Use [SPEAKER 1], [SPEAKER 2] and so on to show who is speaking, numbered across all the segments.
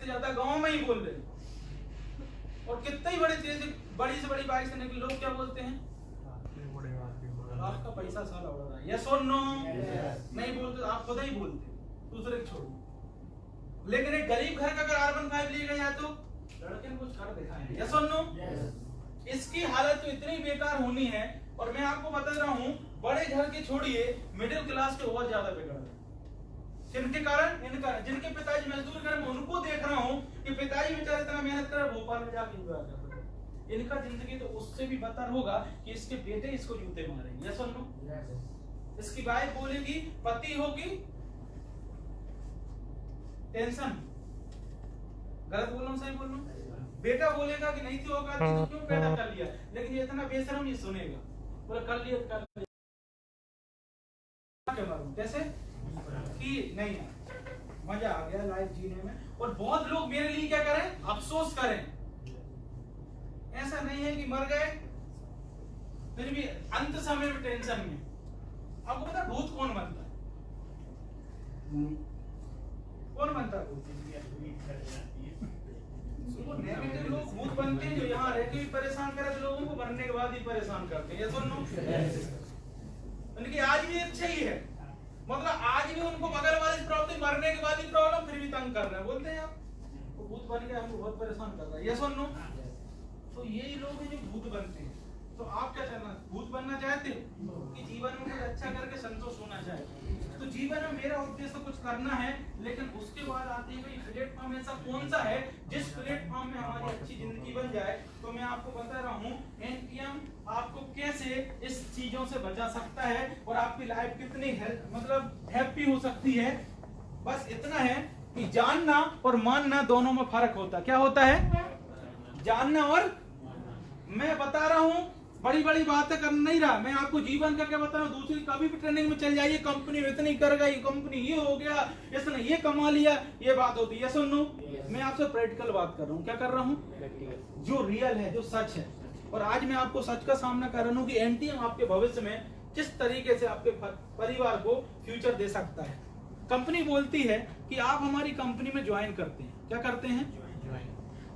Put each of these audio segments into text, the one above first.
[SPEAKER 1] ज्यादा गांव में ही बोल रहे हैं। और कितने ही बड़ी से बड़ी बाइक से निकले लोग क्या बोलते हैं, आपका पैसा साला उड़ रहा है। यस और नो? नहीं बोलते, आप खुद ही बोलते, दूसरे को छोड़ो। लेकिन एक गरीब घर का अगर R15 लिए गया तो लड़के ने कुछ कर दिखाया। यस और नो? इसकी हालत तो इतनी बेकार होनी है। और मैं आपको बता रहा हूँ, बड़े घर के छोड़िए, मिडिल क्लास के बहुत ज्यादा बिगड़ रहे। जिनके कारण इनका, जिनके पिताजी मजदूर घर में, उनको देख रहा हूँ कि पिताजी बेचारे इतना मेहनत कर भोपाल में जाके एंजॉय कर रहे हैं। इनका जिंदगी तो उससे भी बदतर होगा कि इसके बेटे इसको जूते मारेंगे। यस और नो? इसकी वाइफ बोलेगी, पति होगी टेंशन। गलत बोल रहा हूँ, सही बोल रहा हूँ? बेटा बोलेगा कि नहीं तो होगा, तो क्यों पैदा कर लिया। लेकिन ये इतना बेशरम ये सुनेगा, बोला कर लिया कर लिया। कैसे कि नहीं मजा आ गया लाइफ जीने में। और बहुत लोग मेरे लिए क्या करें, अफसोस करें। ऐसा नहीं है कि मर गए फिर भी अंत समय में टेंशन में। आपको पता भूत कौन बनता है? कौन बनता है भूत? नेगेटिव लोग भूत बनते हैं, जो यहाँ रह के भी परेशान करे, लोगों को मरने के बाद ही परेशान करते हैं। ये सुन लो, उनकी आज भी अच्छे ही है, मतलब आज भी उनको बगल वाली प्रॉब्लम, मरने के बाद ही प्रॉब्लम, फिर भी तंग कर रहे हैं। बोलते हैं आप वो भूत बन के हमको बहुत परेशान कर रहा है। ये सुन लो, तो यही लोग हैं जो भूत बनते हैं। तो आप क्या चाहना, भूत बनना चाहते हो कि जीवन में कुछ अच्छा करके संतोष होना चाहते? तो जीवन में मेरा उद्देश्य कुछ करना है, लेकिन उसके बाद आती है कि प्लेटफॉर्म ऐसा कौन सा है जिस प्लेटफॉर्म में हमारी अच्छी जिंदगी बन जाए। तो मैं आपको बता रहा हूँ एनपीएम आपको कैसे इस चीजों से बचा सकता है और आपकी लाइफ कितनी मतलब हैप्पी हो सकती है। बस इतना है कि जानना और मानना दोनों में फर्क होता है। क्या होता है? जानना और, मैं बता रहा हूँ बड़ी बड़ी बातें कर नहीं रहा, मैं आपको जीवन का क्या बता रहा हूँ। दूसरी कभी भी ट्रेनिंग में चल जाइए, कंपनी इतनी कर गई, कंपनी ये हो गया, इसने ये कमा लिया, ये बात होती है। सुनो, मैं आपसे प्रैक्टिकल बात कर रहा हूँ। क्या कर रहा हूँ? जो रियल है, जो सच है। और आज मैं आपको सच का सामना कर रहा हूँ कि एनटीएम आपके भविष्य में किस तरीके से आपके परिवार को फ्यूचर दे सकता है। कंपनी बोलती है कि आप हमारी कंपनी में ज्वाइन करते हैं। क्या करते हैं?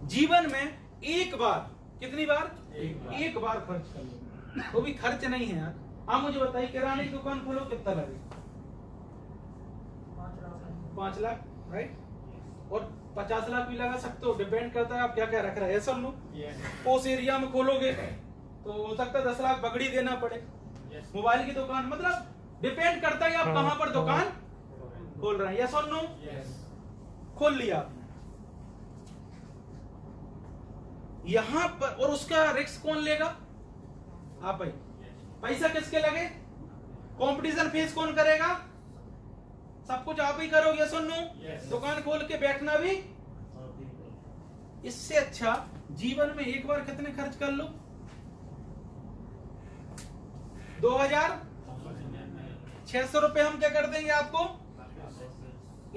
[SPEAKER 1] जीवन में एक बार, कितनी बार? एक बार खर्च कर लो, वो भी खर्च नहीं है यार। आप मुझे बताइए, किराने की दुकान खोलो कितना लगेगा? 5 लाख, राइट? और 50 लाख भी लगा सकते हो, डिपेंड करता है आप क्या क्या रख रहे हैं। सब लोग उस एरिया में खोलोगे तो हो सकता है 10 लाख बगड़ी देना पड़े। मोबाइल की दुकान, मतलब डिपेंड करता है आप कहां पर दुकान खोल रहे हैं। यस और नो? खोल लिया यहां पर, और उसका रिस्क कौन लेगा? आप भाई। पैसा किसके लगे? कंपटीशन फेस कौन करेगा? सब कुछ आप ही करोगे। यस और नो? दुकान खोल के बैठना भी। इससे अच्छा जीवन में एक बार कितने खर्च कर लो? 2600 रुपए हम क्या कर देंगे आपको?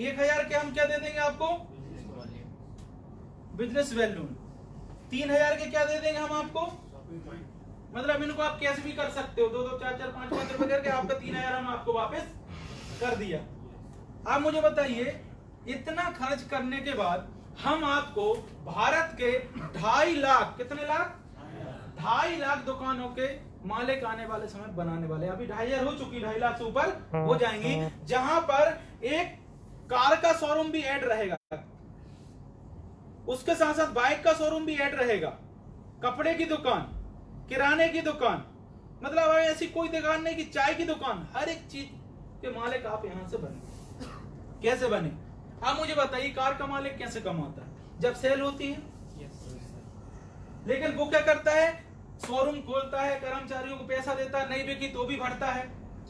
[SPEAKER 1] 1000 के हम क्या दे देंगे आपको? Business value. 3000 के क्या दे देंगे हम आपको? मतलब इनको आप कैसे भी कर सकते हो, 2-2, 4-4, 5-5 रुपए करके आपका 3000 हम आपको वापस कर दिया। आप मुझे बताइए, इतना खर्च करने के बाद हम आपको भारत के 2.5 लाख, कितने लाख? 2.5 लाख दुकानों के मालिक आने वाले समय बनाने वाले। अभी 2500 हो चुकी, 2.5 लाख से ऊपर हो जाएंगी, जहां पर एक कार का शोरूम भी ऐड रहेगा, उसके साथ साथ बाइक का शोरूम भी ऐड रहेगा, कपड़े की दुकान, किराने की दुकान, मतलब ऐसी कोई दुकान नहीं कि चाय की दुकान, हर एक चीज के मालिक आप यहां से बने। कैसे बने? आप मुझे बताइए, कार का मालिक कैसे कमाता है? जब सेल होती है। लेकिन वो क्या करता है? शोरूम खोलता है, कर्मचारियों को पैसा देता है, नहीं बिकी तो भी भरता है।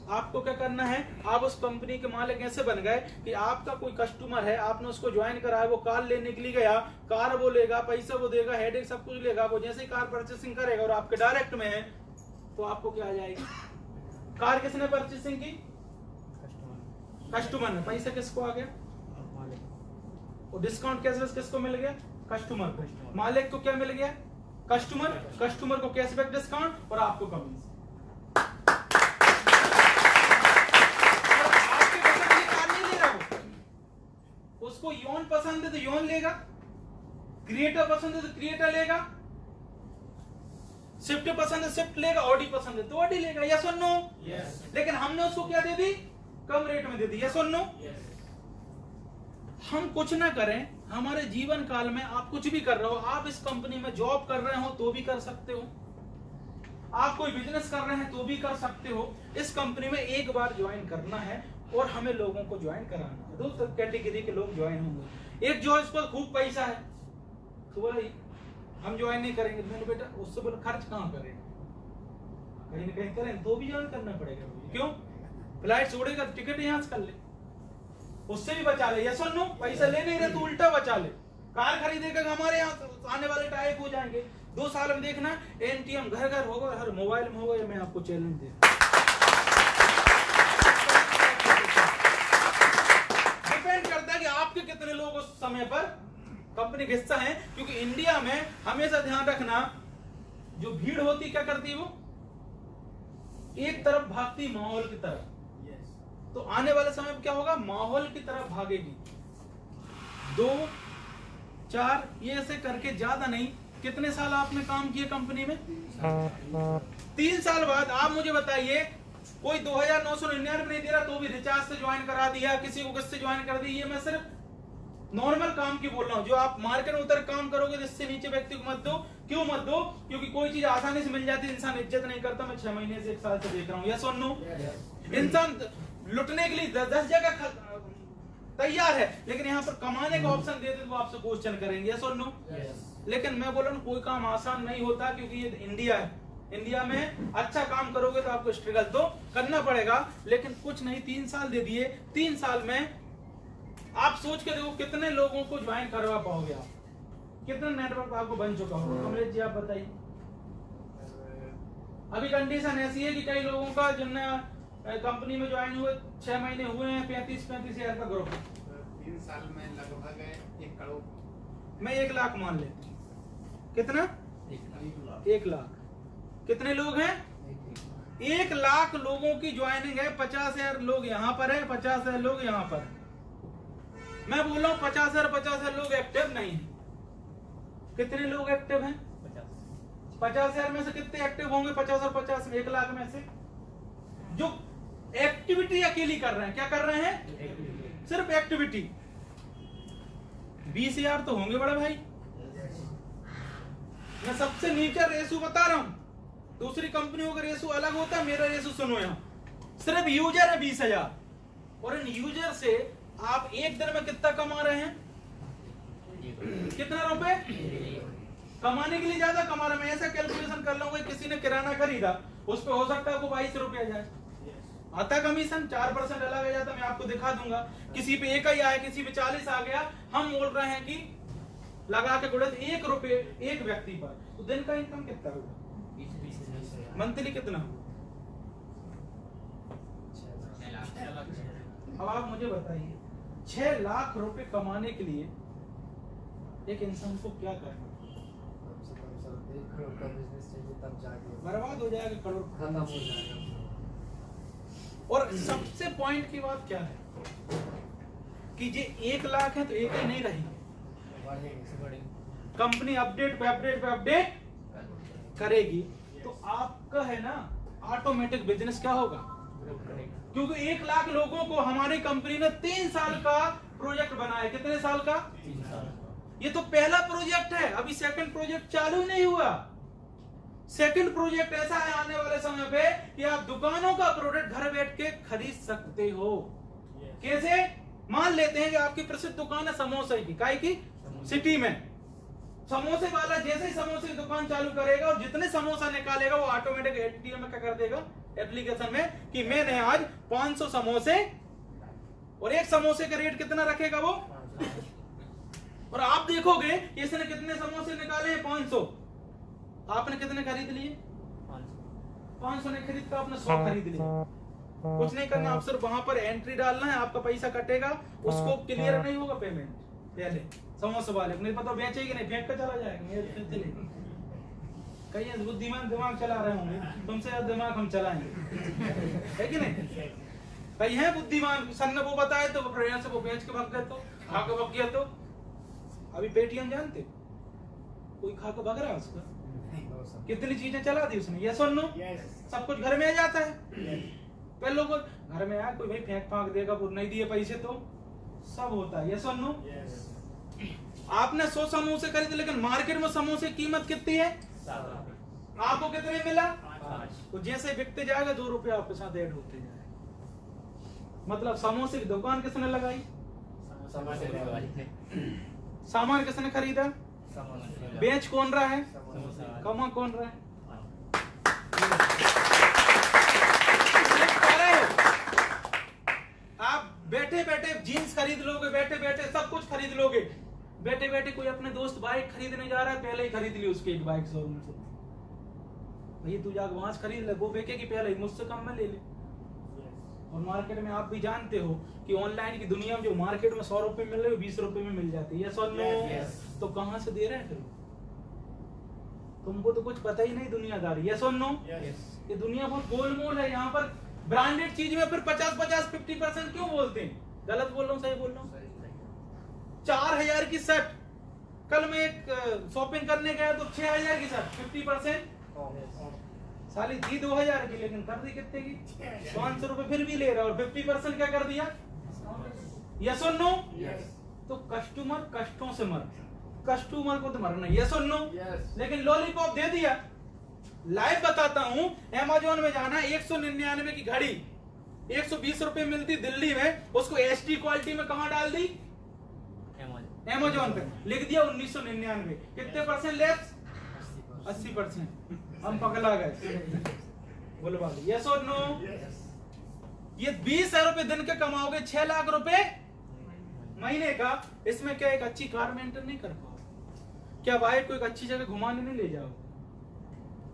[SPEAKER 1] आपको क्या करना है? आप उस कंपनी के मालिक ऐसे बन गए कि आपका कोई कस्टमर है, आपने उसको ज्वाइन कराया, वो कार लेने के लिए गया, कार वो लेगा, पैसा वो देगा, हेडेक सब कुछ लेगा। वो जैसे ही कार परचेसिंग करेगा और आपके डायरेक्ट में है, तो आपको क्या आ जाएगी? कार किसने परचेसिंग की? कस्टमर ने। पैसा किसको आ गया? और डिस्काउंट कैशबैक किसको मिल गया? कस्टमर को। मालिक को क्या मिल गया? कस्टमर को कैशबैक डिस्काउंट और आपको कमीशन। उस उसको यौन पसंद है तो यौन लेगा, क्रिएटर पसंद है तो क्रिएटर लेगा, शिफ्ट पसंद है शिफ्ट लेगा, ऑडी पसंद है तो ऑडी लेगा। यस और नो? लेकिन हमने उसको क्या दे दी? कम रेट में दे दी। यस और नो? हम कुछ ना करें, हमारे जीवन काल में आप कुछ भी कर रहे हो, आप इस कंपनी में जॉब कर रहे हो तो भी कर सकते हो, आप कोई बिजनेस कर रहे हैं तो भी कर सकते हो। इस कंपनी में एक बार ज्वाइन करना है और हमें लोगों को ज्वाइन कराना है। दो कैटेगरी के लोग ज्वाइन होंगे। एक जो इसको खूब पैसा है तो बोला हम ज्वाइन नहीं करेंगे। मैंने बेटा उससे बोला खर्च कहाँ करें, कहीं ना कहीं करें तो भी ज्वाइन करना पड़ेगा। क्यों? फ्लाइट छोड़ेगा टिकट यहाँ से कर ले, उससे भी बचा ले। यस और नो? पैसा ले नहीं रहे तो उल्टा बचा ले। कार खरीदेगा, हमारे यहाँ आने वाले टाइप हो जाएंगे। 2 साल में देखना एनटीएम घर घर होगा, हर मोबाइल में होगा। मैं आपको चैलेंज दे, डिपेंड करता है कि आपके कितने लोग उस समय पर कंपनी का हिस्सा है। क्योंकि इंडिया में हमेशा ध्यान रखना, जो भीड़ होती क्या करती, वो एक तरफ भागती माहौल की तरफ। तो आने वाले समय में क्या होगा? माहौल की तरफ भागेगी। 2, 4 ये ऐसे करके, ज्यादा नहीं। कितने साल आपने काम किए कंपनी में? 3 साल बाद आप मुझे बताइए, कोई 2999 नहीं दे रहा तो भी रिचार्ज से ज्वाइन करा दिया, किसी को किससे ज्वाइन कर दी। ये मैं सिर्फ नॉर्मल काम की बोल रहा हूँ। जो आप मार्केट में उतर काम करोगे तो इससे नीचे व्यक्ति को मत दो। क्यों मत दो? क्योंकि कोई चीज आसानी से मिल जाती है, इंसान इज्जत नहीं करता। मैं 6 महीने से 1 साल से देख रहा हूँ। यस और नो? इंसान लुटने के लिए 10 जगह तैयार है, लेकिन यहाँ पर कमाने का ऑप्शन देते तो आपसे क्वेश्चन करेंगे। यस और नो? लेकिन मैं बोल रहा हूँ कोई काम आसान नहीं होता, क्योंकि ये इंडिया है। इंडिया में अच्छा काम करोगे तो आपको स्ट्रगल तो करना पड़ेगा। लेकिन कुछ नहीं, 3 साल दे दिए। 3 साल में आप सोच के देखो कितने लोगों को ज्वाइन करवा पाओगे आप, कितना नेटवर्क आपको बन चुका होगा। कमलेश जी आप बताइए। अभी कंडीशन ऐसी है कि कई लोगों का जिनने कंपनी में ज्वाइन हुए 6 महीने हुए हैं, 35 हजार का ग्रुप।
[SPEAKER 2] 3 साल में लगभग 1 करोड़,
[SPEAKER 1] मैं 1 लाख मान लेती हूँ। कितना? 1 लाख। कितने लोग हैं? 1 लाख लोगों की ज्वाइनिंग है। 50,000 लोग यहाँ पर है, 50,000 लोग यहाँ पर। मैं बोल रहा हूँ 50,000 लोग एक्टिव नहीं है। कितने लोग एक्टिव हैं? 50,000 में से कितने एक्टिव होंगे? 50 और 50 में 1 लाख में से जो एक्टिविटी अकेली कर रहे हैं। क्या कर रहे हैं? सिर्फ एक्टिविटी। 20,000 तो होंगे बड़े भाई। मैं सबसे नीचे रेशो बता रहा हूं। दूसरी कंपनियों का रेशो अलग होता है, मेरा रेशो सुनो। यहाँ सिर्फ यूजर है 20,000, और इन यूजर से आप एक दिन में कितना कमा रहे हैं? कितना रुपए कमाने के लिए ज्यादा कमा रहे हैं। मैं ऐसा कैलकुलेशन कर लूंगा, किसी ने किराना खरीदा, उस पर हो सकता है आपको 22 रुपया जाए। आता कमीशन 4% अलग आ जाता, मैं आपको दिखा दूंगा। किसी पे 1 ही आया, किसी पे 40 आ गया। हम बोल रहे हैं कि लगा के गुणा 1 रुपये एक व्यक्ति पर, तो दिन का इनकम कितना होगा? मंथली कितना? अब आप मुझे बताइए, 6 लाख रुपए कमाने के लिए एक इंसान को क्या करना? बर्बाद हो जाएगा, करोड़ खत्म हो जाएगा। और सबसे पॉइंट की बात क्या है कि ये 1 लाख है तो 1 ही नहीं रहेंगे। कंपनी अपडेट पे अपडेट पे अपडेट करेगी, तो आपका है ना ऑटोमेटिक बिजनेस क्या होगा? क्योंकि 1 लाख लोगों को हमारी कंपनी ने 3 साल का प्रोजेक्ट बनाया। कितने साल का? 3 साल। ये तो पहला प्रोजेक्ट है, अभी सेकंड प्रोजेक्ट चालू नहीं हुआ। सेकंड प्रोजेक्ट ऐसा है आने वाले समय पे कि आप दुकानों का प्रोडक्ट घर बैठ के खरीद सकते हो। कैसे? मान लेते हैं कि आपकी प्रसिद्ध दुकान है समोसे की, काय की? सिटी में। समोसे वाला जैसे ही समोसे की दुकान चालू करेगा और जितने समोसा निकालेगा वो ऑटोमेटिक एटीएम में क्या कर देगा, एप्लीकेशन में, कि मैंने आज 500 समोसे, और एक समोसे का रेट कितना रखेगा वो, और आप देखोगे इसने कितने समोसे निकाले? 500। आपने कितने खरीद लिए? 500 नहीं खरीद का, आपने 100 खरीद लिए। कुछ नहीं करना, आप सिर्फ वहां पर एंट्री डालना है, आपका पैसा कटेगा, उसको क्लियर नहीं होगा पेमेंट पहले समोसे वाले को नहीं पता बेचेगी नहीं, फेंक कर चला जाएगा। कई बुद्धिमान दिमाग चला रहे होंगे, तुमसे ज्यादा दिमाग हम चलाएंगे, है कि नहीं? कई है बुद्धिमान, सन ने वो बताए तो से वो बेच के भाग गए। तो खा के भग गया तो अभी पेटीएम जानते कोई खा के भग रहा है उसका? कितनी चीजें चला दी उसने, यस और नो? सब कुछ घर में आ जाता है। पहले लोग घर में आया कोई भाई फेंक फाक देगा, वो नहीं दिए पैसे तो सब होता है, यस और नो? आपने 100 समोसे खरीदे लेकिन मार्केट में समोसे की कीमत कितनी है? आपको कितने मिला? तो जैसे बिकते जाएगा 2 रुपए आपके साथ ऐड होते जाएगा। मतलब समोसे की दुकान किसने लगाई? सामान किसने खरीदा? बेच कौन रहा है? कमा कौन रहा है? आप बैठे बैठे जीन्स खरीद लोगे, बैठे बैठे सब कुछ खरीद लोगे। बैठे बैठे कोई अपने दोस्त बाइक खरीदने जा रहा है, पहले ही खरीद ली उसकी एक बाइक शोरूम से। भैया तू जाकर वहां से खरीद ले, वो बेचेगी पहले ही, मुझसे कम में ले ले। और मार्केट में आप भी जानते हो कि ऑनलाइन की दुनिया में जो मार्केट में 100 रुपए मिल रहे हो 20 रुपए में मिल जाती है, यस और नो? तो कहां से दे रहे हैं फिर? तुमको तो कुछ पता ही नहीं दुनियादारी, यस और नो? ये दुनिया बहुत गोलमोल है। यहाँ पर ब्रांडेड चीज में फिर 50-50 क्यों बोलते हैं? गलत बोल रहा हूँ सही बोल रहा हूँ? 4000 की शर्ट, कल मैं एक शॉपिंग करने गया तो 6000 की शर्ट 50% साली थी 2000 की, लेकिन कर दी कितने की? 500 रुपए फिर भी ले रहा और 50% क्या कर दिया? यस और नो? तो कस्टमर कष्टों से मर, कस्टमर को तो मरना, यस और नो? लेकिन लॉलीपॉप दे दिया। लाइव बताता हूँ, अमेज़न में जाना, 199 की घड़ी 120 रुपए मिलती दिल्ली में, उसको HD क्वालिटी में कहाँ डाल दी? अमेज़न पे लिख दिया 1999। कितने परसेंट लेस? 80%। हम पगला गए। बोलवा दो यस और नो? ये 20,000 रुपए दिन के कमाओगे, 6 लाख रुपए महीने का। इसमें क्या एक अच्छी कार मेंटेन नहीं कर पाओगे? क्या वाइफ को एक अच्छी जगह घुमाने नहीं ले जाओगे?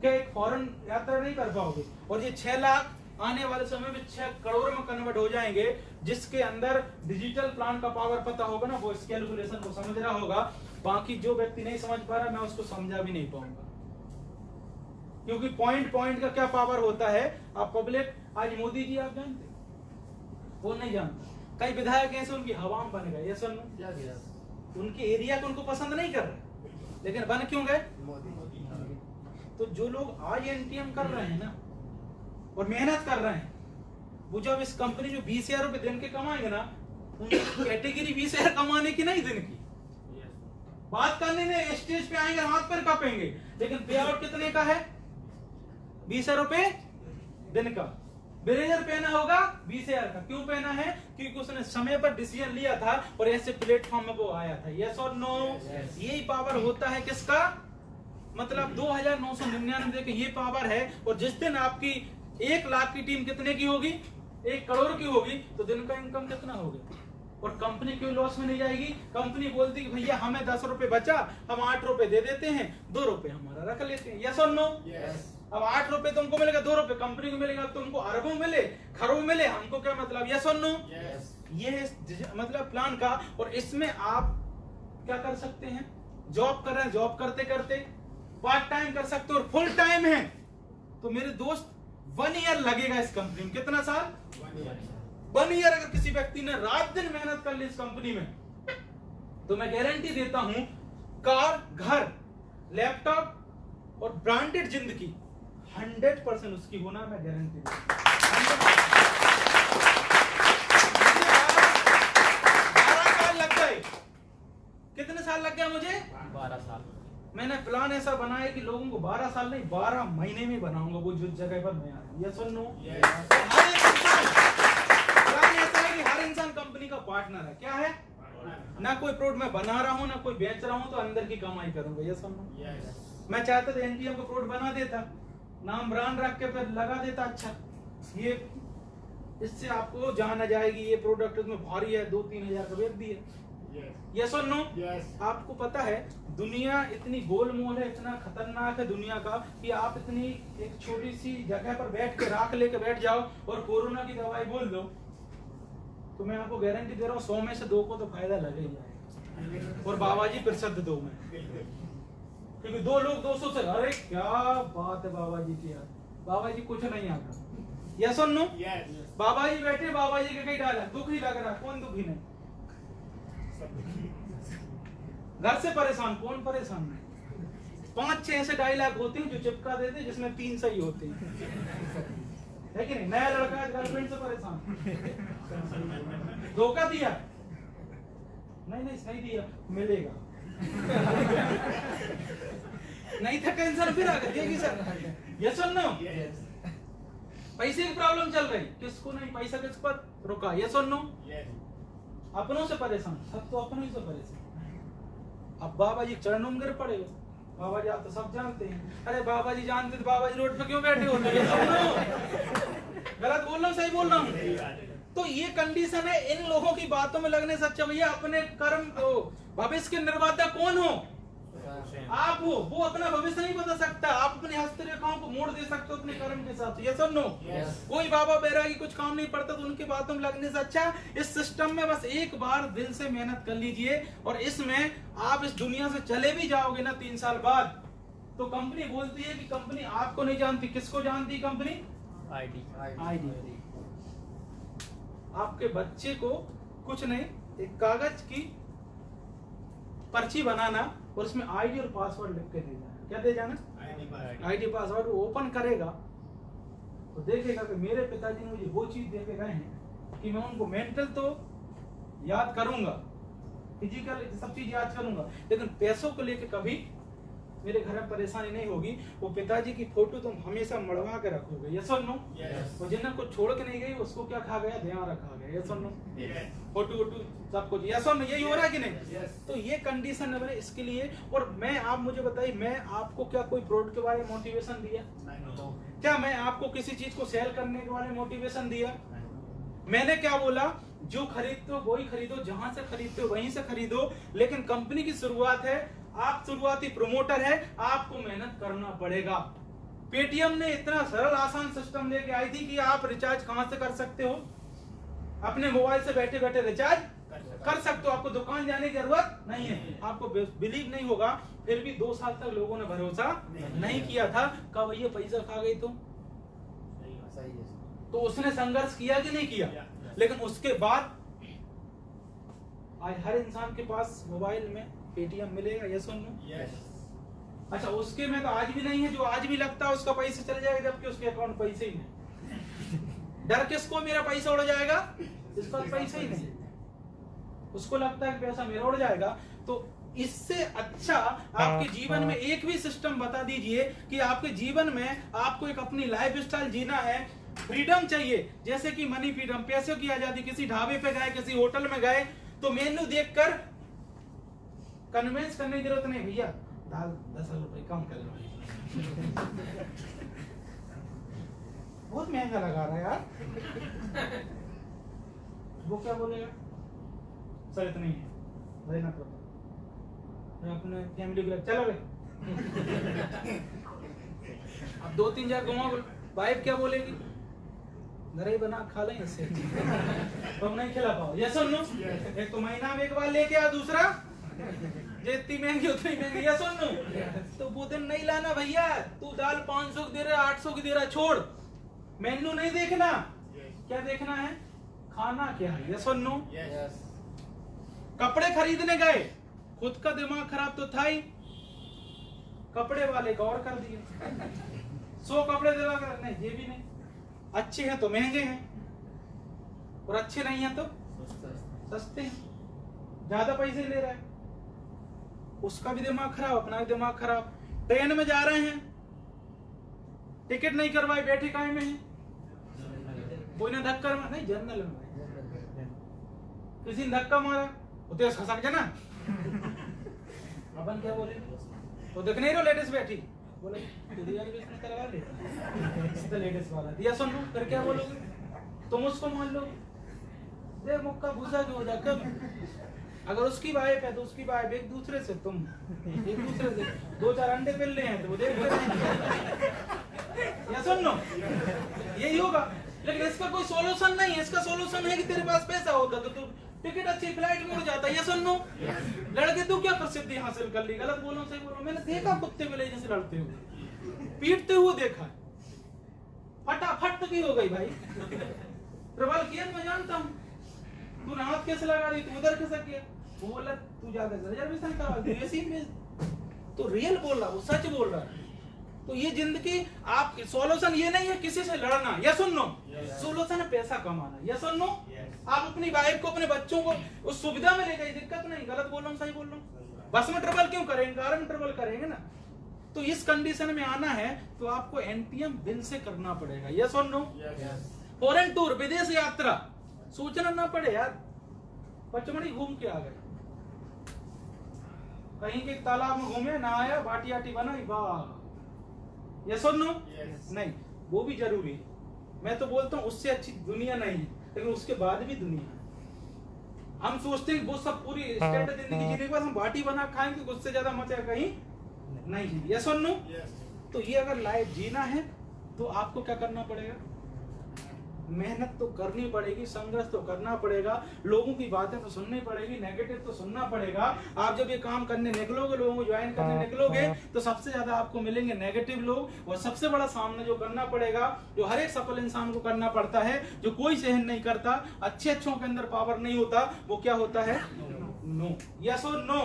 [SPEAKER 1] क्या एक फॉरेन यात्रा नहीं कर पाओगे? और ये 6 लाख आने वाले समय में 6 करोड़ में कन्वर्ट हो जाएंगे, जिसके अंदर डिजिटल प्लान का पावर पता होगा ना, वो इस कैलकुलेशन को समझ रहा होगा। बाकी जो व्यक्ति नहीं समझ पा रहा, मैं उसको समझा भी नहीं पाऊंगा, क्योंकि पॉइंट पॉइंट का क्या पावर होता है। आप पब्लिक, आज मोदी जी आप जानते, वो नहीं जानते। कई विधायक ऐसे उनकी हवा में बन गए, यस और नो? उनके एरिया को उनको पसंद नहीं कर रहे, लेकिन बन क्यों गए? तो जो लोग आज एनटीएम कर रहे हैं ना और मेहनत कर रहे हैं, वो जब इस कंपनी जो 20,000 रुपए दिन के कमाएंगे ना, उनकी कैटेगरी 20,000 कमाने की नहीं, दिन की बात करने में स्टेज पे आएंगे, हाथ पर कांपेंगे, लेकिन पे आउट कितने का है? 20,000 रुपए दिन का। ब्लेजर पहना होगा 20,000 का। क्यों पहना है? क्योंकि उसने समय पर डिसीजन लिया था और ऐसे प्लेटफॉर्म में वो आया था, यस और नो? यही पावर होता है किसका? मतलब 2,999 के ये पावर है। और जिस दिन आपकी 1 लाख की टीम कितने की होगी? 1 करोड़ की होगी, तो दिन का इनकम कितना होगा? और कंपनी क्यों लॉस में नहीं जाएगी? कंपनी बोलती कि भैया हमें 10 रुपए बचा, हम 8 रुपए दे देते हैं, 2 रुपए हमारा रख लेते हैं, यस और नो? अब 8 रुपए तुमको मिलेगा, 2 रुपए कंपनी को मिलेगा, तुमको अरबों मिले, खरबों मिले, हमको क्या मतलब, यस और नो? ये है मतलब प्लान का। और इसमें आप क्या कर सकते हैं? जॉब कर रहे हैं, जॉब करते करते पार्ट टाइम कर सकते हो, और फुल टाइम है तो मेरे दोस्त 1 ईयर लगेगा इस कंपनी में। कितना साल? 1 ईयर। अगर किसी व्यक्ति ने रात दिन मेहनत कर ली इस कंपनी में, तो मैं गारंटी देता हूं, कार, घर, लैपटॉप और ब्रांडेड जिंदगी 100% उसकी होना, मैं गारंटी देता हूं। 12 साल लग गए। कितने साल लग गया मुझे?
[SPEAKER 3] 12 साल।
[SPEAKER 1] मैंने प्लान ऐसा बनाया कि लोगों को 12 साल नहीं, 12 महीने में बनाऊंगा वो जिस जगह पर मैं आया। यस और नो? हर एक इंसान, प्लान ऐसा है कि हर इंसान कंपनी का पार्टनर है। क्या है? ना कोई प्रोडक्ट मैं बना रहा हूँ, ना कोई बेच रहा हूँ, तो अंदर की कमाई करूंगा। यस और नो? मैं चाहता था एनटीएम का प्रोडक्ट बना देता, नाम ब्रांड रख के फिर लगा देता, अच्छा ये इससे आपको जाना जाएगी, ये प्रोडक्ट इसमें भारी है, 2-3 हजार का बेच दिए। यस और नो? आपको पता है दुनिया इतनी गोलमोल है, इतना खतरनाक है दुनिया का, कि आप इतनी एक छोटी सी जगह पर बैठ के राख लेके बैठ जाओ और कोरोना की दवाई बोल दो, तो मैं आपको गारंटी दे रहा हूँ 100 में से 2 को तो फायदा लगे ही जाएगा। और बाबा जी प्रसिद्ध 2 में, क्योंकि 2 लोग 200 से, अरे क्या बात है बाबा जी की, यार बाबा जी कुछ नहीं आता। यस और नो? बाबा जी बैठे, बाबा जी के कहीं डाला, दुख ही लग रहा, कौन दुखी नहीं? घर से परेशान, कौन परेशान है? 5-6 ऐसे डायलॉग होते हैं जो चिपका देते हैं जिसमें 3 सही होते हैं, है कि नहीं? नया लड़का है गर्लफ्रेंड से परेशान, धोखा दिया, नहीं सही दिया, मिलेगा नहीं था कैंसर, फिर आ गया सर, यस और नो? पैसे की प्रॉब्लम चल रही, किसको नहीं पैसा, किस पर रुका, यस और नो? अपनों से परेशान, सब तो अपनों ही से परेशान। अब बाबा जी चरणों में गिर पड़े, बाबा जी आप तो सब जानते हैं। अरे बाबा जी जानते तो बाबा जी रोड पे क्यों बैठे होते? गलत बोल रहा हूँ, सही बोल रहा हूँ? तो ये कंडीशन है। इन लोगों की बातों में लगने से अच्छा भैया अपने कर्म को, भविष्य के निर्माता कौन हो? आप हो। वो अपना भविष्य नहीं बता सकता, आप अपनी हस्तरेखाओं को मोड़ दे सकते हो अपने कर्म के साथ, यस और नो? कोई बाबा बैरागी कुछ काम नहीं पड़ता, तो उनके बातों में लगने से अच्छा इस सिस्टम में बस एक बार दिल से मेहनत कर लीजिए, और इसमें आप इस दुनिया से चले भी जाओगे ना 3 साल बाद, तो कंपनी बोलती है कि कंपनी आपको नहीं जानती, किसको जानती कंपनी? आईडी। आपके बच्चे को कुछ नहीं, एक कागज की पर्ची बनाना और उसमें आईडी और पासवर्ड लिख के दे जाना। क्या दे जाना? ID password. वो ओपन करेगा तो देखेगा कि मेरे पिताजी ने मुझे वो चीज दे के गए हैं कि मैं उनको मेंटल तो याद करूंगा, फिजिकल सब चीज याद करूंगा, लेकिन पैसों को लेके कभी मेरे घर में परेशानी नहीं होगी। वो पिताजी की फोटो तुम हमेशा मड़वा के रखोगे, यस और नो? वो जिन्हें को छोड़ के नहीं गई उसको क्या खा गया? ध्यान रखा गया, यस और नो? फोटो वोटो सब कुछ, यस और नो? यही हो रहा है कि नहीं? तो ये कंडीशन है मेरे इसके लिए। और मैं, आप मुझे बताइए, मैं आपको क्या कोई प्रोडक्ट के बारे में मोटिवेशन दिया? क्या मैं आपको किसी चीज को सेल करने के बारे में मोटिवेशन दिया? मैंने क्या बोला? जो खरीदते हो वही खरीदो, जहां से खरीदते हो वहीं से खरीदो, लेकिन कंपनी की शुरुआत है, आप शुरुआती प्रमोटर है, आपको मेहनत करना पड़ेगा। पेटीएम ने इतना सरल आसान सिस्टम लेके आई थी कि आप रिचार्ज कहां से कर सकते हो? अपने मोबाइल से बैठे बैठे रिचार्ज कर सकते हो, आपको दुकान जाने की जरूरत नहीं है। आपको बिलीव नहीं होगा, फिर भी 2 साल तक लोगों ने भरोसा नहीं किया था। कब ये पैसा खा गई तो उसने संघर्ष किया कि नहीं किया? लेकिन उसके बाद आज हर इंसान के पास मोबाइल में पेटीएम मिलेगा, यस और नो? अच्छा, उसके में तो आज भी नहीं है, जो आज भी लगता है उसका पैसा चल जाएगा, जबकि उसके अकाउंट पैसे ही नहीं। डर किसको? मेरा पैसा उड़ जाएगा, इसका पैसा ही नहीं, उसको लगता है कि पैसा मेरा उड़ जाएगा। तो इससे अच्छा आपके जीवन में एक भी सिस्टम बता दीजिए कि आपके जीवन में आपको एक अपनी लाइफ स्टाइल जीना है, फ्रीडम चाहिए, जैसे कि मनी फ्रीडम, पैसे की आजादी। किसी ढाबे पे गए, किसी होटल में गए, तो मेन्यू देखकर कन्विंस करने की जरूरत नहीं, भैया दाल 10 रुपए कम कर लो, बहुत महंगा लगा रहा है यार। वो क्या बोलेगा? सर इतना ही है, लेना पड़ता। अपने फैमिली को चलो भाई अब 2-3 जगह घुमा, वाइफ क्या बोलेगी? घर ही बना खा लें इससे तो हम नहीं खिला पाओ, यस और नो? एक तो महीना में एक बार लेके आ, दूसरा जितनी महंगी उतनी महंगी, यस और नो? तो वो दिन नहीं लाना भैया, तू दाल 500 की दे रहा, 800 की दे रहा, छोड़। मेन्यू नहीं देखना, क्या देखना है? खाना क्या है, यस और नो? कपड़े खरीदने गए, खुद का दिमाग खराब तो था ही, कपड़े वाले गौर कर दिए, 100 कपड़े दिला कर, नहीं ये भी नहीं, अच्छे हैं तो महंगे हैं, और अच्छे नहीं हैं तो सस्ते हैं, ज्यादा पैसे ले रहा है। उसका भी दिमाग खराब, अपना भी दिमाग खराब। ट्रेन में जा रहे हैं, टिकट नहीं करवाए, बैठे काहे में हैं? कोई ने धक्का मारा, नहीं जनरल में, किसी ने धक्का मारा, उते खसक जाना। अपन क्या बोले? तो देख नहीं रहो लेडीज बैठी, बोले करवा ले, लेडीज वाला दिया, सुन लो, फिर क्या बोलोगे? तुम उसको मान लो, दे मुक्का भूसा जो धक्का। अगर उसकी वाइफ है तो उसकी वाइफ, एक दूसरे से, तुम एक दूसरे से 2-4 अंडे मिल रहे हैं तो वो देख रहे हैं, या सुन लो, यही होगा। लेकिन इसका कोई सोल्यूशन नहीं है। इसका सोल्यूशन है कि तेरे पास पैसा होता तो तू टिकट अच्छी फ्लाइट में उड़ जाता, ये सुन लो। लड़के तू क्या प्रसिद्धि हासिल कर ली? गलत बोलो सही बोलो, मैंने देखा कुत्ते बिल्ली जैसे लड़ते हुए, पीटते हुए देखा, फटाफट की हो गई भाई। प्रबल किया मैं जानता हूँ, तू हाथ कैसे लगा रही, तू उधर कैसे किया, वो बोला तू ज्यादा रिजर्वेशन करवा दे, ऐसे में तो रियल बोल रहा, वो सच बोल रहा है। तो ये जिंदगी आप सॉल्यूशन ये नहीं है किसी से लड़ना, या सुन लो, सॉल्यूशन है पैसा कमाना, या सुन लो, आप अपनी वाइफ को अपने बच्चों को उस सुविधा में ले जाइए, दिक्कत नहीं। गलत बोल रहा हूँ सही बोल रहा हूँ? बस में ट्रबल क्यों करेंगे, कार में ट्रबल करेंगे ना। तो इस कंडीशन में आना है तो आपको एनटीएम बिन से करना पड़ेगा, यस और नो। फॉरेन टूर, विदेश यात्रा, सोचना ना पड़े यार, पचमढ़ी घूम के आ गए, कहीं के तालाब में घूमे, नहाया, बाटी आटी बनाई, वाह, यस और नो। नहीं, वो भी जरूरी है, मैं तो बोलता हूँ उससे अच्छी दुनिया नहीं है, लेकिन उसके बाद भी दुनिया है। हम सोचते हैं वो सब पूरी स्टैंडर्ड जिंदगी जीने के बाद हम बाटी बना खाएंगे, उससे ज्यादा मजा कहीं नहीं जी, यस और नो। तो ये अगर लाइफ जीना है तो आपको क्या करना पड़ेगा, मेहनत तो करनी पड़ेगी, संघर्ष तो करना पड़ेगा, लोगों की बातें तो सुननी पड़ेगी, नेगेटिव तो सुनना पड़ेगा। आप जब ये काम करने निकलोगे, लोगों को ज्वाइन करने निकलोगे, तो सबसे ज्यादा आपको मिलेंगे नेगेटिव लोग। और सबसे बड़ा सामना जो करना पड़ेगा, जो हर एक सफल इंसान को करना पड़ता है, जो कोई सहन नहीं करता, अच्छों के अंदर पावर नहीं होता, वो क्या होता है, नो। यस और नो।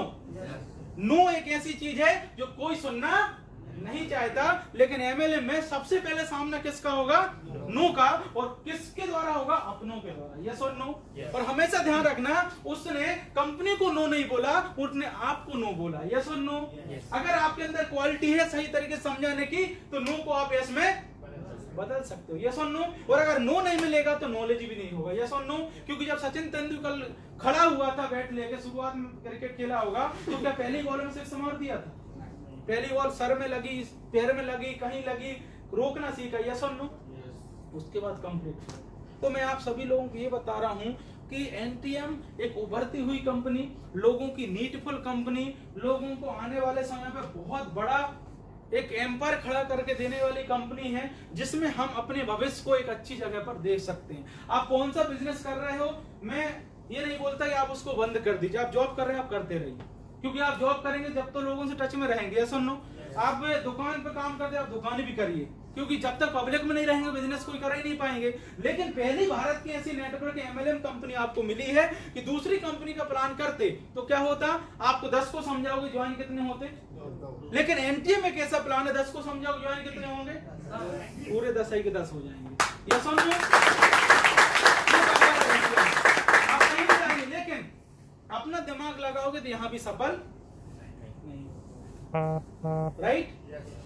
[SPEAKER 1] नो एक ऐसी चीज है जो कोई सुनना नहीं चाहता, लेकिन एमएलए में सबसे पहले सामना किसका होगा, नो का, और किसके द्वारा होगा, अपनों के द्वारा, यस और नो। और हमेशा ध्यान रखना, उसने कंपनी को नो नहीं बोला, उसने आपको नो बोला, यस और नो। अगर आपके अंदर क्वालिटी है सही तरीके से समझाने की, तो नो को आप यस में बदल सकते हो, यस और नो। और अगर नो नहीं मिलेगा तो नॉलेज भी नहीं होगा, यस और नो। क्योंकि जब सचिन तेंदुलकर खड़ा हुआ था बैट लेके, शुरुआत में क्रिकेट खेला होगा, तो क्या पहली बॉल में सिक्स मार दिया था? पहली बॉल सर में लगी, पैर में लगी, कहीं लगी, रोकना सीखा, यस और नो। उसके बाद कंप्लीट। तो मैं आप सभी लोगों को ये बता रहा हूं कि एनटीएम एक उभरती हुई कंपनी, लोगों की नीडफुल कंपनी, लोगों को आने वाले समय पे बहुत बड़ा एक एम्पायर खड़ा करके देने वाली कंपनी है, जिसमें हम अपने भविष्य को एक अच्छी जगह पर देख सकते हैं। आप कौन सा बिजनेस कर रहे हो, मैं ये नहीं बोलता कि आप उसको बंद कर दीजिए, आप जॉब कर रहे हैं आप करते रहिए, क्योंकि आप जॉब करेंगे जब तो लोगों से टच में रहेंगे, यस और नो। आप दुकान पे काम करते हैं, आप दुकान भी करिए, क्योंकि जब तक पब्लिक में नहीं रहेंगे बिजनेस कोई कर ही नहीं पाएंगे। लेकिन पहली भारत की ऐसी नेटवर्क एमएलएम कंपनी आपको मिली है कि दूसरी कंपनी का प्लान करते तो क्या होता, आपको 10 को समझाओगे ज्वाइन कितने होते, लेकिन एनटीएम में कैसा प्लान है, 10 को समझाओगे ज्वाइन कितने होंगे, पूरे 10 ही के 10 हो जाएंगे, यस और नो। आप कहीं भी जाएंगे, लेकिन अपना दिमाग लगाओगे तो यहाँ भी सफल नहीं, राइट।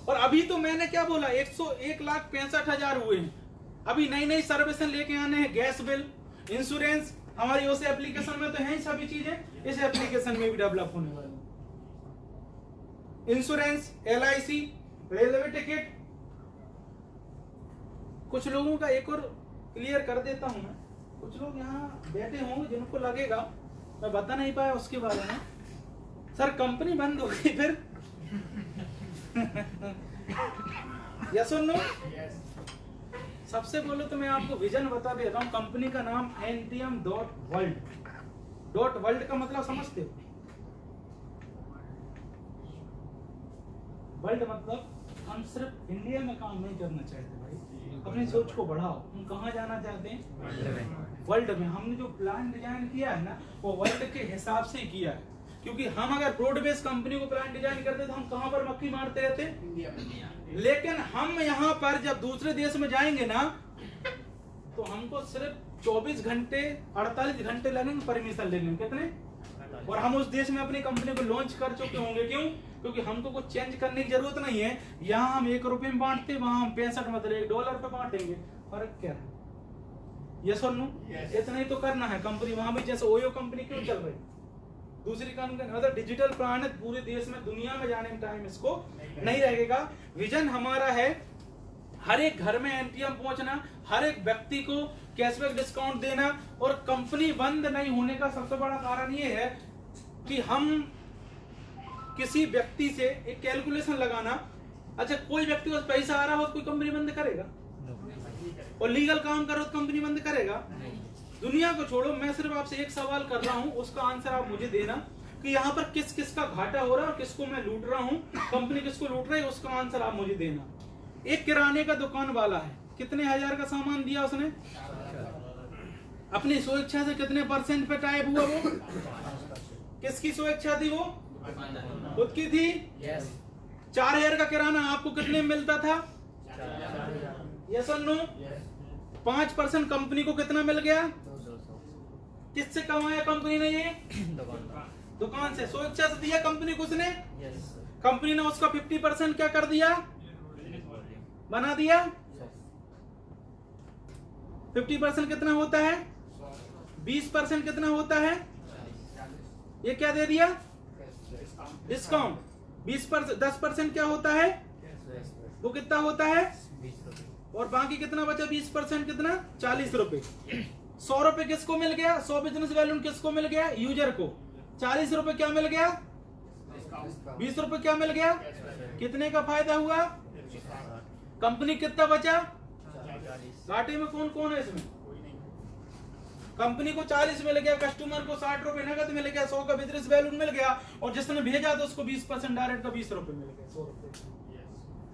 [SPEAKER 1] और अभी तो मैंने क्या बोला, 1,65,000 हुए हैं। अभी नई नई सर्विसें लेके आने हैं, गैस बिल, इंश्योरेंस, हमारी उस एप्लीकेशन में तो है ही सभी चीजें, इस एप्लीकेशन में भी डेवलप होने वाली। Insurance, LIC, railway ticket. कुछ लोगों का एक और क्लियर कर देता हूं मैं, कुछ लोग यहाँ बैठे होंगे जिनको लगेगा मैं बता नहीं पाया उसके बारे में, सर कंपनी बंद हो गई फिर, यस और नो। सबसे पहले तो मैं आपको विजन बता दे रहा हूं, कंपनी का नाम NTM.World। .World का मतलब समझते हो, वर्ल्ड मतलब हम सिर्फ इंडिया में काम नहीं करना चाहते भाई, अपनी सोच को बढ़ाओ। हम कहाँ जाना चाहते हैं, वर्ल्ड में। हमने जो प्लान डिजाइन किया है ना, वो वर्ल्ड के हिसाब से ही किया है, क्योंकि हम अगर ब्रॉड बेस कंपनी को प्लान डिजाइन करते तो हम कहाँ पर मक्खी मारते रहते, इंडिया में। लेकिन हम यहाँ पर जब दूसरे देश में जाएंगे ना, तो हमको सिर्फ 24 घंटे 48 घंटे लगेंगे परमिशन लेने में, कितने, और हम उस देश में अपनी कंपनी को लॉन्च कर चुके होंगे। क्यों? क्योंकि हमको कुछ चेंज करने की जरूरत नहीं है। यहाँ हम 1 रुपए में बांटते, वहां हम 65 मतलब $1 पे बांटेंगे, फर्क क्या है, यस और नो। इतना ही तो करना है। कंपनी वहां भी जैसे ओयो कंपनी क्यों चल रही, दूसरी कंपनी मतलब डिजिटल प्लान है, पूरे देश में दुनिया में जाने में टाइम इसको नहीं रहेगा। विजन हमारा है हर एक घर में एनटीएम पहुंचना, हर एक व्यक्ति को कैशबैक डिस्काउंट देना, और कंपनी बंद नहीं होने का सबसे बड़ा कारण ये है कि हम किसी व्यक्ति से एक कैलकुलेशन लगाना। अच्छा, कोई व्यक्ति को पैसा आ रहा हो तो कोई कंपनी बंद करेगा, और लीगल काम करो तो कंपनी बंद करेगा? दुनिया को छोड़ो, मैं सिर्फ आपसे एक सवाल कर रहा हूं, उसका आंसर आप मुझे देना कि यहाँ पर किस किस का घाटा हो रहा है और किसको मैं लूट रहा हूँ, कंपनी किसको लूट रही है, उसका आंसर आप मुझे देना। एक किराने का दुकान वाला है, कितने हजार का सामान दिया उसने, अपनी स्वेच्छा से कितने % पे टाइप हुआ वो, किसकी स्वेच्छा थी वो? खुद की थी। 4000 का किराना आपको कितने में मिलता था? यस और नो? 5% कंपनी को कितना मिल गया? किससे कमाया कंपनी ने? ये दुकान से। स्वेच्छा से दिया कंपनी को उसने। कंपनी ने उसका 50% क्या कर दिया? बना दिया। 50% कितना होता है? 20% कितना होता है? ये क्या दे दिया? डिस्काउंट। 20% 10% क्या होता है? वो कितना होता है? और बाकी कितना बचा? 20% कितना? 40 रुपए। 100 रुपए किसको मिल गया? 100 बिजनेस वैल्यू किसको मिल गया? यूजर को। 40 रुपए क्या मिल गया? 20 रुपए क्या मिल गया? कितने का फायदा हुआ? कंपनी कितना बचा? घाटे में कौन कौन है इसमें? कंपनी को 40 मिल गया, कस्टमर को 60 रुपए नगद मिल गया, 100 का बिजनेस वैल्यू मिल गया, और जिसने भेजा तो उसको 20% डायरेक्ट का 20 रुपए मिल गया, 100 रुपए।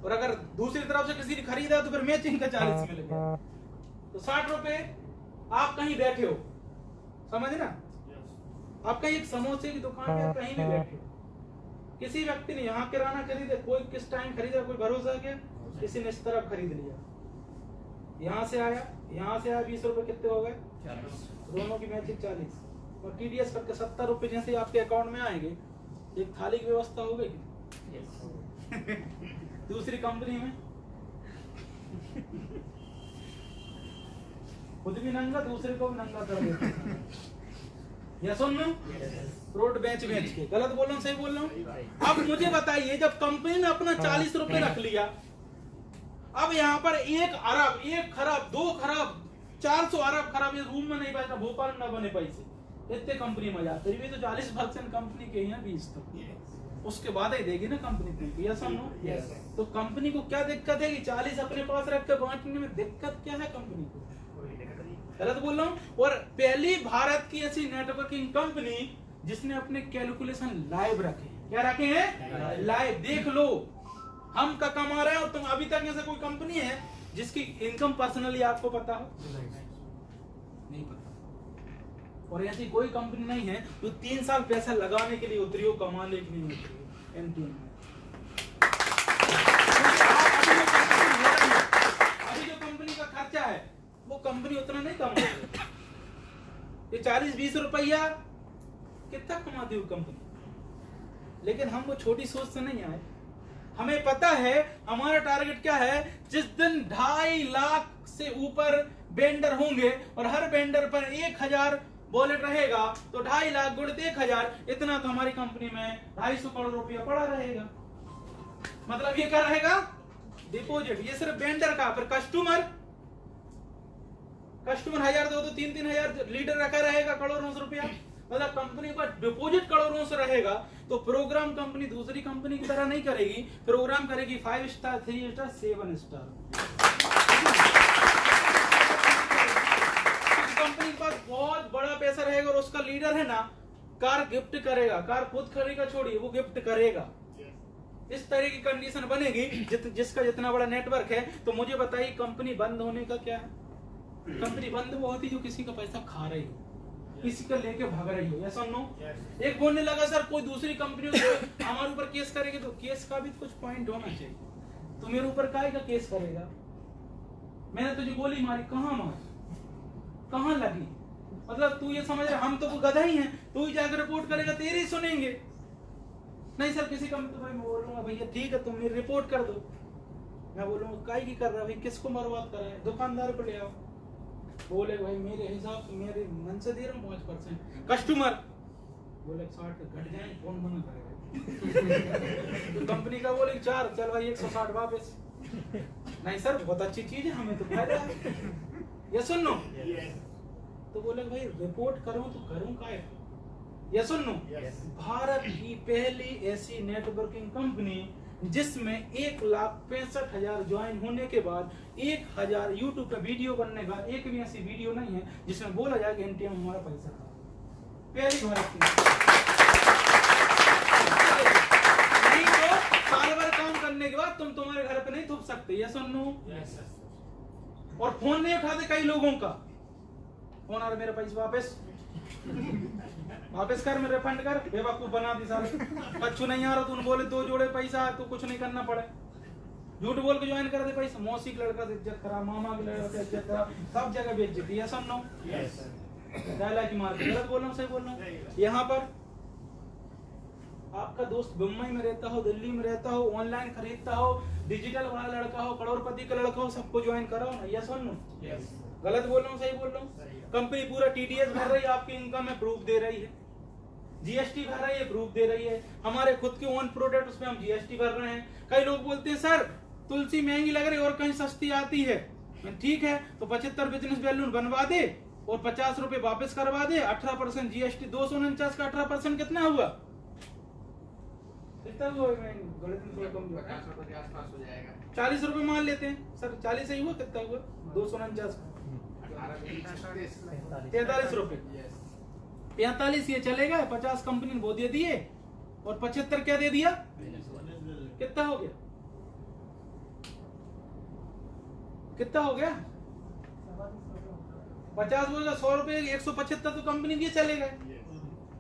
[SPEAKER 1] और अगर दूसरी तरफ से किसी ने खरीदा तो फिर मैचिंग का 40 मिल गया, तो 60 रुपए। आप कहीं बैठे हो, समझ ना, आप कहीं एक समोसे की दुकान में कहीं भी बैठे हो, किसी व्यक्ति ने यहाँ किराना खरीदा, कोई किस टाइम खरीदा, कोई भरोसा क्या? किसी ने इस तरफ खरीद लिया, यहाँ से आया 20 रुपए कितने हो गए? दोनों की मैचिंग 40, और टीडीएस करके 70 रुपए जैसे आपके अकाउंट में आएंगे, एक थाली की व्यवस्था हो गई। दूसरी कंपनी में खुद भी नंगा, दूसरे को भी नंगा कर देते। या सुन लो, रोड बेच के। गलत बोल रहा हूँ सही बोल रहा हूँ? अब मुझे बताइए, जब कंपनी ने अपना 40 रुपए रख लिया, अब यहाँ पर 1 अरब, 1 खरब, 2 खरब, 400 अरब खरब ये रूम में नहीं पैसा, भोपाल न बने पैसे, इतने कंपनी में जा, फिर भी तो 40% कंपनी के हैं, 20 तक उसके बाद ही देगी ना कंपनी को। यस और नो? तो कंपनी को क्या दिक्कत है कि 40 अपने पास रख कर बांटने में दिक्कत क्या है कंपनी को? गलत बोल रहा हूँ? और पहली भारत की ऐसी नेटवर्किंग कंपनी जिसने अपने कैलकुलेशन लाइव रखे। क्या रखे हैं? लाइव। देख लो हम का कमा रहे हैं, और तुम अभी तक ऐसे कोई कंपनी है जिसकी इनकम पर्सनली आपको पता हो? नहीं पता। और ऐसी कोई कंपनी नहीं है जो 3 साल पैसा लगाने के लिए उतरी हो, कमाने के लिए उतरी हो। एमटीएन अभी जो कंपनी का खर्चा है वो कंपनी उतना नहीं कमाती। ये 40-20 रुपया कितना कमाती हो कंपनी, लेकिन हम वो छोटी सोच से नहीं आए। हमें पता है हमारा टारगेट क्या है। जिस दिन 2.5 लाख से ऊपर वेंडर होंगे और हर वेंडर पर 1000 वॉलेट रहेगा, तो 2.5 लाख गुणित 1000, इतना तो हमारी कंपनी में 250 करोड़ रुपया पड़ा रहेगा। मतलब ये क्या रहेगा? डिपॉजिट। ये सिर्फ वेंडर का। फिर कस्टमर 1000 दो तो 3-3000 लीटर रखा रहेगा, करोड़ों रुपया। मतलब कंपनी का डिपॉजिट करोड़ों से रहेगा। तो प्रोग्राम कंपनी दूसरी कंपनी की तरह नहीं करेगी, प्रोग्राम करेगी 5 स्टार, 3 स्टार, 7 स्टार। कंपनी के पास बहुत बड़ा पैसा रहेगा और उसका लीडर है ना, कार गिफ्ट करेगा, कार खुद खरीदेगा छोड़िए, वो गिफ्ट करेगा। इस तरह की कंडीशन बनेगी जिसका जितना बड़ा नेटवर्क है। तो मुझे बताइए कंपनी बंद होने का क्या है? कंपनी बंद वो होती जो किसी का पैसा खा रही हो, किसी का लेके भाग रही हो। ऐसा नो? एक बोलने लगा सर कोई दूसरी कंपनी हमारे ऊपर केस करेगी, तो केस का भी कुछ पॉइंट होना चाहिए। तो मेरे ऊपर काहे का केस करेगा? मैंने तुझे गोली मारी, कहाँ मारी, कहाँ लगी? मतलब तू ये समझ रहा हम तो गधा ही हैं, तू ही जाकर रिपोर्ट करेगा, तेरी ही सुनेंगे। नहीं सर किसी कंपनी, तो भाई मैं बोलूंगा भैया ठीक है तुम मेरी रिपोर्ट कर दो। मैं बोलूंगा काहे की कर रहा है भाई, किसको बर्बाद कर रहा है? दुकानदार को ले आओ। बोले भाई मेरे हिसाब से मेरे मन से दे रहा हूँ 5%। कस्टमर बोले 60 घट जाए, कौन मना करेगा? तो कंपनी का बोले 4, चल भाई 160 वापस। नहीं सर बहुत अच्छी चीज है, हमें तो फायदा है। ये सुन लो। तो बोले भाई रिपोर्ट करूं तो करूं काहे? ये सुन लो। भारत की पहली ऐसी नेटवर्किंग कंपनी जिसमें 1,65,000 ज्वाइन होने के बाद 1000 यूट्यूब पे वीडियो बनने का एक भी ऐसी वीडियो नहीं है जिसमें बोला जाए कि एनटीएम हमारा पैसा खा। पहली भारत की। नहीं तो साल भर काम करने के बाद तुम तुम्हारे घर पे नहीं थूक सकते। ये सुन लो। और फोन नहीं उठाते कई लोगों का, फोन आ रहा मेरा पैसा वापस, वापस कर, मैं रिफंड कर, बेवकूफ बना दी सारे। कच्चू नहीं आ रहा, तूने बोले 2 जोड़े पैसा है, तो कुछ नहीं करना पड़े, झूठ बोल के ज्वाइन कर दे पैसा। मौसी के लड़का से इज्जत खराब, मामा के लड़का से इज्जत खराब, सब जगह बेइज्जती है। सब नो डायलॉग की मार, गलत बोल रहा हूँ सही बोल रहा हूँ? यहाँ पर आपका दोस्त मुंबई में रहता हो, दिल्ली में रहता हो, ऑनलाइन खरीदता हो, डिजिटल वाला लड़का हो, करोड़पति का लड़का हो, सबको ज्वाइन कराओ ना। यस और नो? गलत बोल रहा हूँ सही बोल रहा हूँ? कंपनी पूरा टीडीएस भर रही है, आपकी इनकम में प्रूफ दे रही है, जीएसटी भर रही है, प्रूफ दे रही है। हमारे खुद के ओन प्रोडक्ट, उसमें हम जीएसटी भर रहे हैं। कई लोग बोलते हैं सर तुलसी महंगी लग रही है और कहीं सस्ती आती है। ठीक है, तो 75 बिजनेस बैलून बनवा दे और 50 रुपए वापस करवा दे, 18% जीएसटी, 249 का 18% कितना हुआ? कितना हुआ? गणित में थोड़ा कम,
[SPEAKER 2] 50 रुपए के आसपास हो जाएगा।
[SPEAKER 1] 40 रुपए मान लेते हैं सर, 40 ही हुआ, कितना हुआ? 249 43 रुपए, 45 ये चलेगा, 50 कंपनी ने वो दे दिए और 75 क्या दे दिया? कितना हो गया? कितना हो गया? 50 बोलेगा 100 रुपए, 175 तो कंपनी दिए चले गए,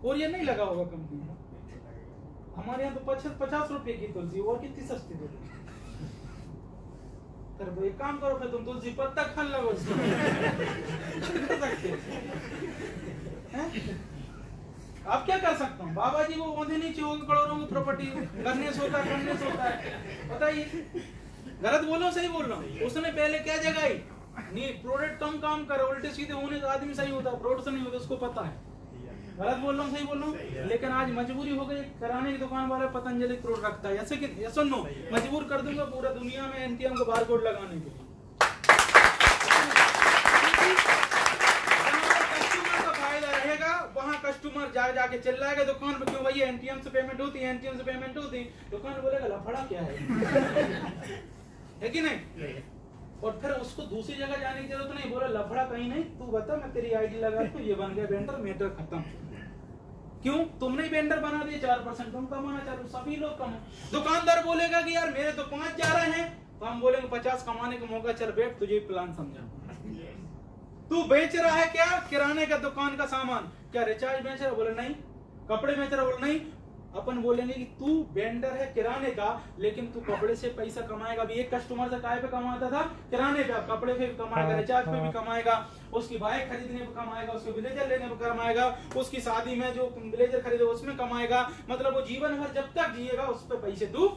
[SPEAKER 1] और ये नहीं लगा होगा कंपनी। हमारे यहाँ तो 50 रुपए की तुलसी, और कितनी सस्ती दे दी। एक काम करो, फिर तुम तुलसी पत्ता खान लगो इसको। आप क्या कर सकता हूँ? बाबा जी वो औंधे नहीं चाहिए, करोड़ों की प्रॉपर्टी करने सोता है, बताइए गलत बोल रहा हूँ सही बोल रहा हूँ? उसने पहले क्या जगाई? नहीं, प्रोडक्ट कम काम करे, उल्टे सीधे होने का आदमी सही होता है, प्रोडक्ट नहीं होता, उसको पता है। गलत बोल रहा हूँ सही बोल रहा हूँ? लेकिन आज मजबूरी हो गई, कराने की दुकान वाला पतंजलि प्रोडक्ट रखता है, ऐसे कि ऐसा नो मजबूर कर दूंगा पूरा दुनिया में एनटीएम का बारकोड लगाने के लिए। कस्टमर का फायदा रहेगा, वहाँ कस्टमर जाके चिल्लाएगा दुकान पे, क्यों भैया एनटीएम से पेमेंट होती है, एनटीएम से पेमेंट होती है। दुकान बोलेगा लफड़ा क्या है कि नहीं? और फिर उसको दूसरी जगह जाने की जरूरत नहीं, बोला लफड़ा कहीं नहीं, तू बता मैं तेरी आईडी लगा दूं, ये बन गया वेंडर, मैटर खत्म। क्यों? तुमने ही वेंडर बना दिया, 4% तुम कमाना चालू, सभी लोग कमा। दुकानदार बोलेगा कि यार मेरे तो 5 जा रहे हैं, तो हम बोलेंगे 50 कमाने का मौका, चल बैठ तुझे प्लान समझा। तू बेच रहा है क्या? किराने का दुकान का सामान, क्या रिचार्ज बेच रहा है? बोले नहीं। कपड़े बेच रहा है? बोले नहीं। अपन बोलेंगे कि तू वेंडर है किराने का, लेकिन तू कपड़े से पैसा कमाएगा। अभी एक कस्टमर से काय पे कमाता था? किराने पे। कपड़े पे भी कमाएगा, रिचार्ज पे भी कमाएगा, उसकी बाइक खरीदने पे कमाएगा, उसको ब्लेजर लेने पे कमाएगा, उसकी शादी में जो ब्लेजर खरीदे उसमें कमाएगा। मतलब वो जीवन भर जब तक जिएगा उस पर पैसे दू।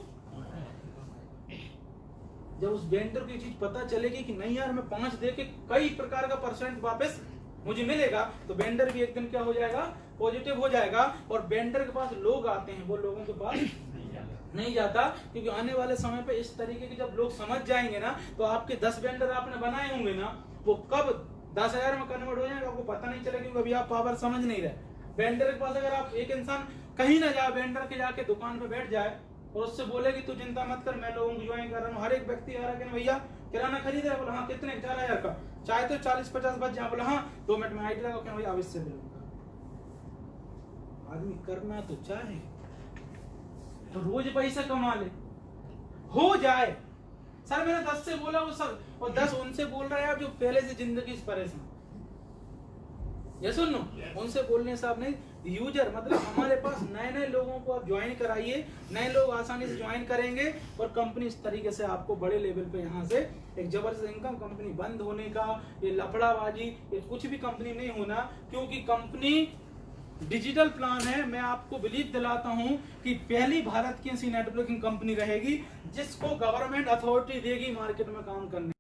[SPEAKER 1] जब उस वेंडर की चीज पता चलेगी कि नहीं यार मैं 5 दे के कई प्रकार का % वापस मुझे मिलेगा, तो वेंडर भी एक दिन क्या हो जाएगा? पॉजिटिव हो जाएगा। और वेंडर के पास लोग आते हैं, वो लोगों के पास नहीं जाता, क्योंकि आने वाले समय पे इस तरीके के जब लोग समझ जाएंगे ना, तो आपके 10 वेंडर आपने बनाए होंगे ना, वो कब 10,000 में कन्वर्ट हो जाएगा आपको पता नहीं चलेगा, क्योंकि अभी आप पावर समझ नहीं रहे। वेंडर के पास अगर आप एक इंसान कहीं ना जाए, वेंडर के जाके दुकान पे बैठ जाए और उससे बोले कि तू चिंता मत कर, मैं लोगों को ज्वाइन कर रहा हूँ, हर एक व्यक्ति आ रहा है कि भैया किराना खरीद रहा है? बोला हाँ। कितने? 4,000 का। चाहे तो 40-50 बच जाए। बोला हाँ। 2 मिनट में आईडी लगा के भैया अब इससे मिलूंगा। आदमी करना तो चाहे तो रोज पैसा कमा ले, हो जाए। सर मैंने 10 से बोला वो सब, और 10 उनसे बोल रहे हैं आप जो पहले से जिंदगी से परेशान। ये सुन लो, उनसे बोलने से आप नहीं, यूजर मतलब हमारे पास नए लोगों को आप ज्वाइन कराइए, नए लोग आसानी से ज्वाइन करेंगे और कंपनी इस तरीके से आपको बड़े लेवल पे यहाँ से एक जबरदस्त इनकम। कंपनी बंद होने का, ये लफड़ाबाजी, ये कुछ भी कंपनी नहीं होना, क्योंकि कंपनी डिजिटल प्लान है। मैं आपको बिलीव दिलाता हूँ कि पहली भारत की ऐसी नेटवर्किंग कंपनी रहेगी जिसको गवर्नमेंट अथॉरिटी देगी मार्केट में काम करने।